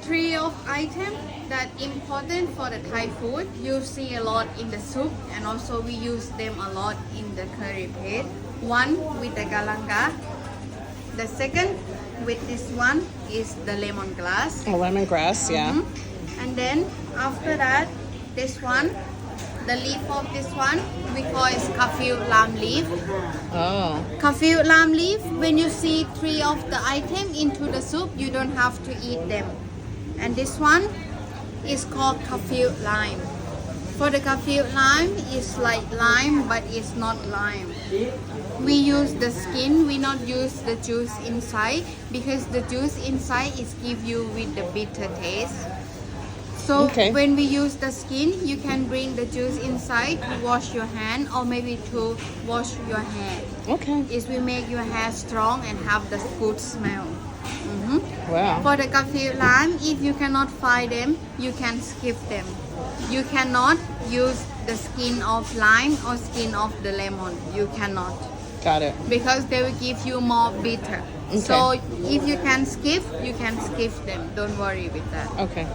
three of items that important for the Thai food. You see a lot in the soup, and also we use them a lot in the curry paste. One with the galanga. The second with this one is the lemongrass. Oh, lemongrass, yeah. And then after that, this one, the leaf of this one, we call it kaffir lam leaf. Oh, Kaffir lam leaf, when you see three of the item into the soup, you don't have to eat them. And this one is called kaffir lime. For the kaffir lime, it's like lime, but it's not lime. We use the skin, we not use the juice inside, because the juice inside is give you with the bitter taste. So Okay. when we use the skin, you can bring the juice inside to wash your hand, or maybe to wash your hair. okay. It will make your hair strong and have the good smell. Wow. For the kaffir lime, if you cannot find them, you can skip them. You cannot use the skin of lime or skin of the lemon. You cannot, Got it. because they will give you more bitter. Okay. So if you can skip them. Don't worry with that. Okay.